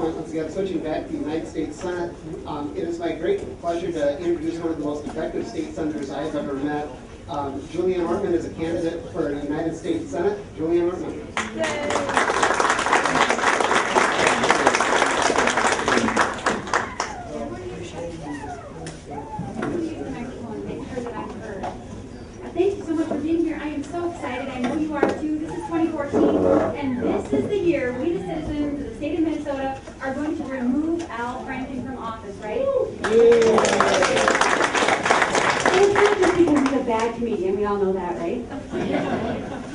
point, once again, switching back to the United States Senate, it is my great pleasure to introduce one of the most effective state senators I have ever met. Julianne Ortman is a candidate for the United States Senate. Julianne Ortman. Thank you so much for being here. I am so excited. I know you are too. This is 2014, and this is the year we, the citizens of the state of Minnesota, are going to remove Al Franken from office, right? Yeah. And it's not just because he's a bad comedian. We all know that, right?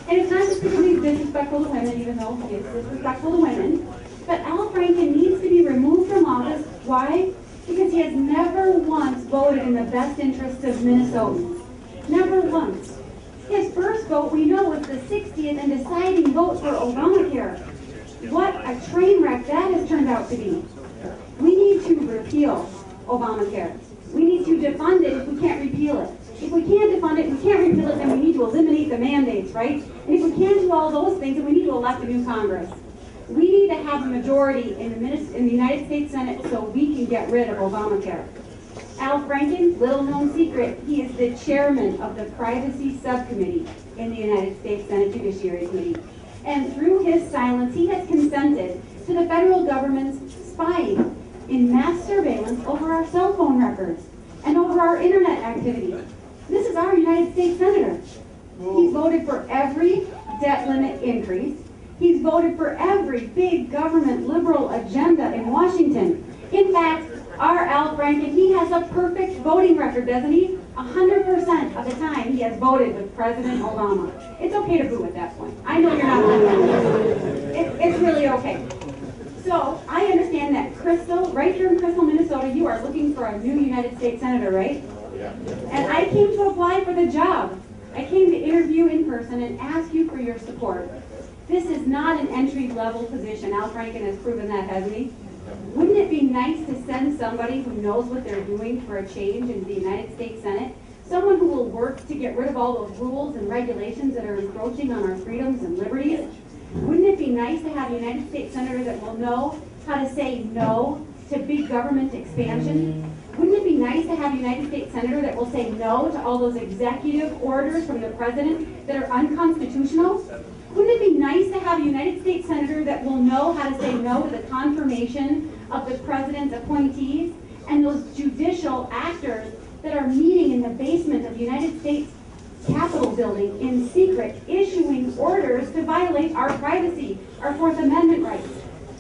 And it's not just because he's disrespectful to women, even though he is disrespectful to women. But Al Franken needs to be removed from office. Why? Because he has never once voted in the best interests of Minnesotans. Never once. His first vote, we know, was the 60th and deciding vote for Obamacare. What a train wreck that has turned out to be. We need to repeal Obamacare. We need to defund it if we can't repeal it. If we can't defund it, we can't repeal it, then we need to eliminate the mandates, right? And if we can't do all those things, then we need to elect a new Congress. We need to have a majority in the United States Senate so we can get rid of Obamacare. Al Franken, little known secret, he is the chairman of the Privacy Subcommittee in the United States Senate Judiciary Committee. And through his silence, he has consented to the federal government's spying in mass surveillance over our cell phone records and over our internet activity. This is our United States Senator. He's voted for every debt limit increase. He's voted for every big government liberal agenda in Washington. In fact, our Al Franken, he has a perfect voting record, doesn't he? 100% of the time he has voted with President Obama. It's okay to boo at that point. I know you're not booing. It's really okay. So I understand that Crystal, right here in Crystal, Minnesota, you are looking for a new United States Senator, right? Yeah. And I came to apply for the job. I came to interview in person and ask you for your support. This is not an entry-level position. Al Franken has proven that, hasn't he? Wouldn't it be nice to send somebody who knows what they're doing for a change into the United States Senate? Someone who will work to get rid of all those rules and regulations that are encroaching on our freedoms and liberties? Wouldn't it be nice to have a United States Senator that will know how to say no to big government expansion? Wouldn't it be nice to have a United States Senator that will say no to all those executive orders from the President that are unconstitutional? Wouldn't it be nice to have a United States Senator that will know how to say no to the confirmation of the President's appointees and those judicial actors that are meeting in the basement of the United States Capitol building in secret, issuing orders to violate our privacy, our Fourth Amendment rights,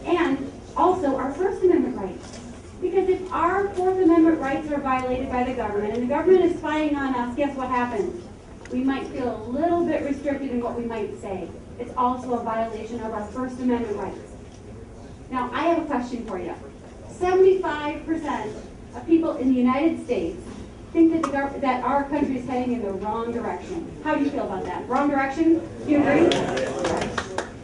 and also our First Amendment rights? Because if our Fourth Amendment rights are violated by the government and the government is spying on us, guess what happens? We might feel a little bit restricted in what we might say. It's also a violation of our First Amendment rights. Now, I have a question for you. 75% of people in the United States think that our country is heading in the wrong direction. How do you feel about that? Wrong direction? Do you agree?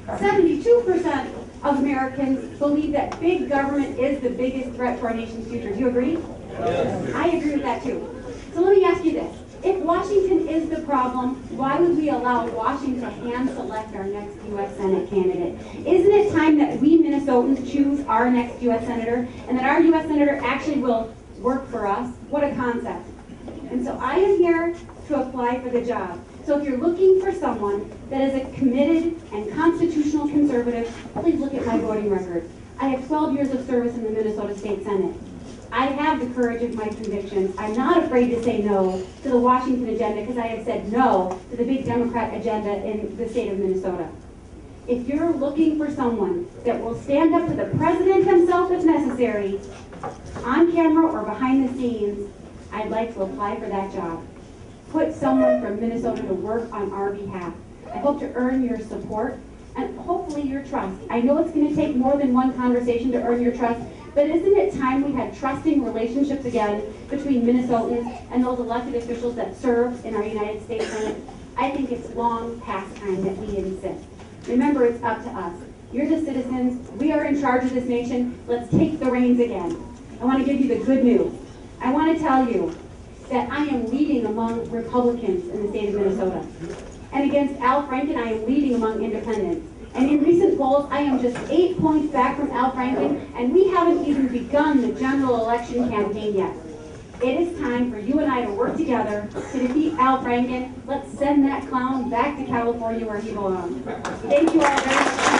72% of Americans believe that big government is the biggest threat to our nation's future. Do you agree? Yes. I agree with that too. So let me ask you this. If Washington is the problem, why would we allow Washington to hand select our next U.S. Senate candidate? Isn't it time that we Minnesotans choose our next U.S. Senator and that our U.S. Senator actually will work for us? What a concept. And so I am here to apply for the job. So if you're looking for someone that is a committed and constitutional conservative, please look at my voting record. I have 12 years of service in the Minnesota State Senate. I have the courage of my convictions. I'm not afraid to say no to the Washington agenda because I have said no to the big Democrat agenda in the state of Minnesota. If you're looking for someone that will stand up to the president himself if necessary, on camera or behind the scenes, I'd like to apply for that job. Put someone from Minnesota to work on our behalf. I hope to earn your support and hopefully your trust. I know it's going to take more than one conversation to earn your trust, but isn't it time we had trusting relationships again between Minnesotans and those elected officials that serve in our United States Senate? I think it's long past time that we insist. Remember, it's up to us. You're the citizens. We are in charge of this nation. Let's take the reins again. I want to give you the good news. I want to tell you that I am leading among Republicans in the state of Minnesota. And against Al Franken, I am leading among independents. And in recent polls, I am just 8 points back from Al Franken, and we haven't even begun the general election campaign yet. It is time for you and I to work together to defeat Al Franken. Let's send that clown back to California where he belongs. Thank you all very much.